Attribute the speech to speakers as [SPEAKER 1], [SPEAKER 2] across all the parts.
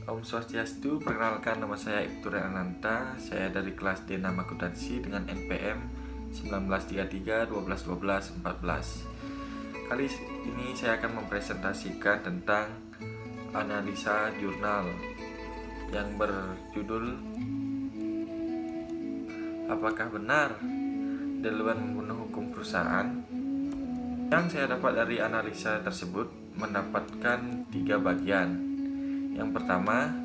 [SPEAKER 1] Om Swastiastu, perkenalkan nama saya Ibtu Renanta. Saya dari kelas D nama akuntansi dengan NPM 1933 12 12 14. Kali ini saya akan mempresentasikan tentang analisa jurnal yang berjudul apakah benar deluan membunuh hukum perusahaan. Yang saya dapat dari analisa tersebut mendapatkan 3 bagian. Yang pertama,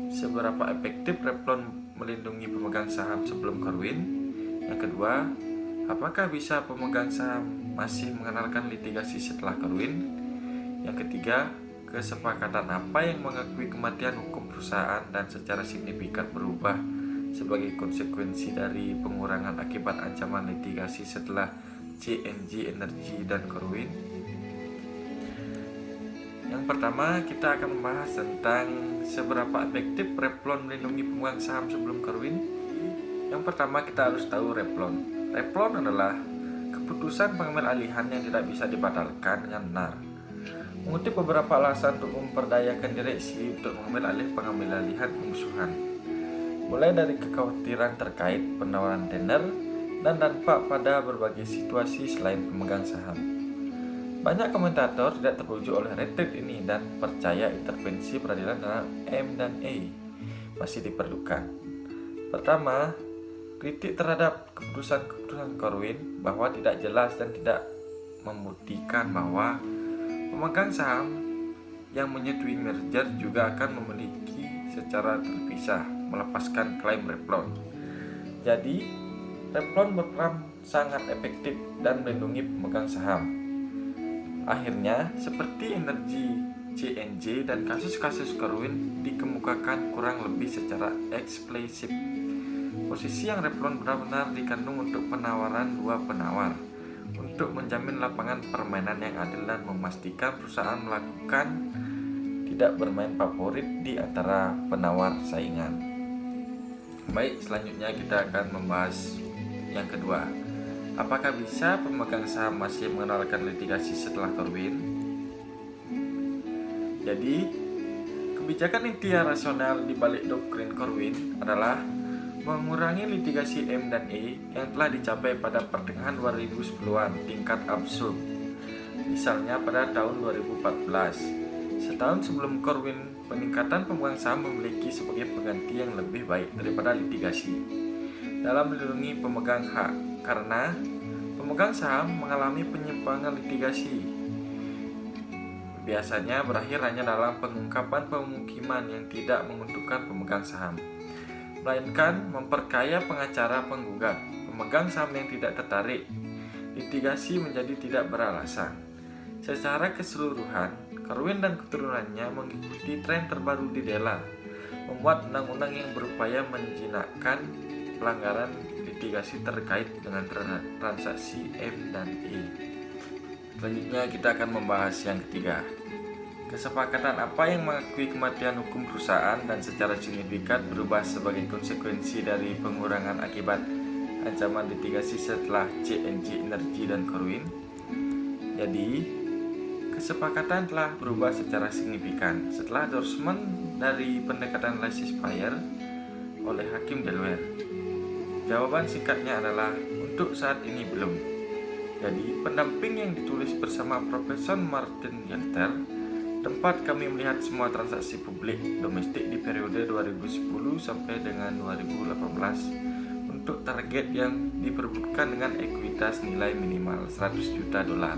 [SPEAKER 1] seberapa efektif Revlon melindungi pemegang saham sebelum Corwin. Yang kedua, apakah bisa pemegang saham masih mengenalkan litigasi setelah Corwin. Yang ketiga, kesepakatan apa yang mengakui kematian hukum perusahaan dan secara signifikan berubah sebagai konsekuensi dari pengurangan akibat ancaman litigasi setelah CNG Energy dan Corwin. Yang pertama, kita akan membahas tentang seberapa efektif Revlon melindungi pemegang saham sebelum Corwin. Yang pertama, kita harus tahu Revlon. Revlon adalah keputusan pengambil alihan yang tidak bisa dibatalkan dengan benar. Mengutip beberapa alasan untuk memperdayakan direksi untuk mengambil alih pengambil alihan pemusuhan, mulai dari kekhawatiran terkait penawaran tender dan dampak pada berbagai situasi selain pemegang saham. Banyak komentator tidak terbujuk oleh retret ini dan percaya intervensi peradilan dalam M dan E masih diperlukan. Pertama, kritik terhadap keputusan Corwin bahwa tidak jelas dan tidak membuktikan bahwa pemegang saham yang menyetujui merger juga akan memiliki secara terpisah melepaskan klaim Revlon. Jadi, Revlon berperan sangat efektif dan melindungi pemegang saham. Akhirnya, seperti energi CNJ dan kasus-kasus Corwin dikemukakan kurang lebih secara eksplisit. Posisi yang Revlon benar-benar dikandung untuk penawaran dua penawar untuk menjamin lapangan permainan yang adil dan memastikan perusahaan melakukan tidak bermain favorit di antara penawar saingan. Baik, selanjutnya kita akan membahas yang kedua. Apakah bisa pemegang saham masih mengenalkan litigasi setelah Corwin? Jadi, kebijakan inti rasional di balik doktrin Corwin adalah mengurangi litigasi M dan E yang telah dicapai pada pertengahan 2010-an tingkat absurd. Misalnya pada tahun 2014, setahun sebelum Corwin, peningkatan pemegang saham memiliki sebagai pengganti yang lebih baik daripada litigasi dalam melindungi pemegang hak, karena pemegang saham mengalami penyimpangan litigasi biasanya berakhir hanya dalam pengungkapan pemukiman yang tidak menguntungkan pemegang saham, melainkan memperkaya pengacara penggugat. Pemegang saham yang tidak tertarik litigasi menjadi tidak beralasan. Secara keseluruhan, Corwin dan keturunannya mengikuti tren terbaru di Dela, membuat undang-undang yang berupaya menjinakkan pelanggaran litigasi terkait dengan transaksi M dan E. Selanjutnya kita akan membahas yang ketiga. Kesepakatan apa yang mengakui kematian hukum perusahaan dan secara signifikan berubah sebagai konsekuensi dari pengurangan akibat ancaman litigasi setelah CNG Energy dan Corwin. Jadi, kesepakatan telah berubah secara signifikan setelah endorsement dari pendekatan laissez-faire oleh Hakim Delaware. Jawaban singkatnya adalah untuk saat ini belum. Jadi, pendamping yang ditulis bersama Profesor Martin Gelter, tempat kami melihat semua transaksi publik domestik di periode 2010 sampai dengan 2018 untuk target yang diperbutkan dengan ekuitas nilai minimal 100 juta dolar.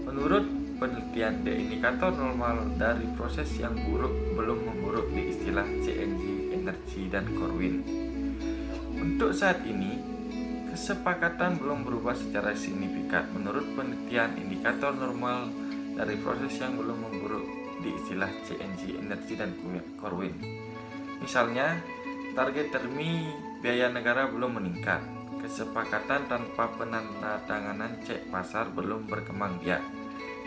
[SPEAKER 1] Menurut penelitian, indikator normal dari proses yang buruk belum memburuk di istilah CNG Energy dan Corwin. Untuk saat ini, kesepakatan belum berubah secara signifikan. Menurut penelitian, indikator normal dari proses yang belum memburuk di istilah CNG Energy dan Corwin. Misalnya, target termi biaya negara belum meningkat. Kesepakatan tanpa penandatanganan cek pasar belum berkembang biak.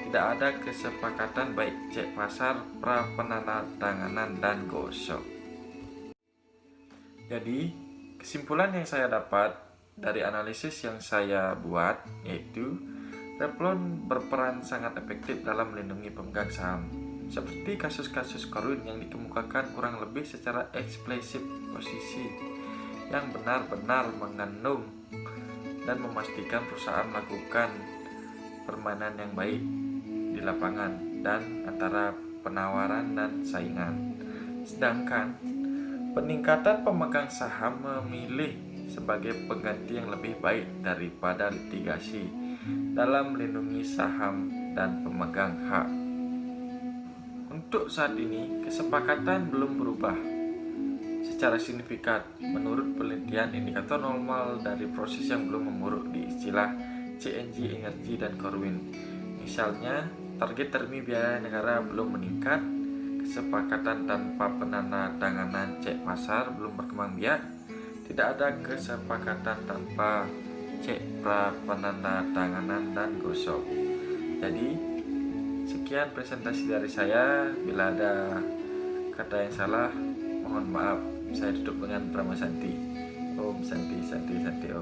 [SPEAKER 1] Tidak ada kesepakatan baik cek pasar, pra penandatanganan, dan gosok. Jadi, kesimpulan yang saya dapat dari analisis yang saya buat yaitu Revlon berperan sangat efektif dalam melindungi pemegang saham seperti kasus-kasus Corwin yang dikemukakan kurang lebih secara eksplisit posisi yang benar-benar mengandung dan memastikan perusahaan melakukan permainan yang baik di lapangan dan antara penawaran dan saingan. Sedangkan peningkatan pemegang saham memilih sebagai pengganti yang lebih baik daripada litigasi dalam melindungi saham dan pemegang hak. Untuk saat ini, kesepakatan belum berubah secara signifikan menurut penelitian indikator normal dari proses yang belum memburuk di istilah CNG Energy dan Corwin. Misalnya, target termi biaya negara belum meningkat, kesepakatan tanpa penandatanganan cek pasar belum berkembang biak, tidak ada kesepakatan tanpa cek pra penandatanganan dan gosok. Jadi, sekian presentasi dari saya. Bila ada kata yang salah, mohon maaf. Saya tutup dengan Brahma Santi. Om Santi Santi Santi Om.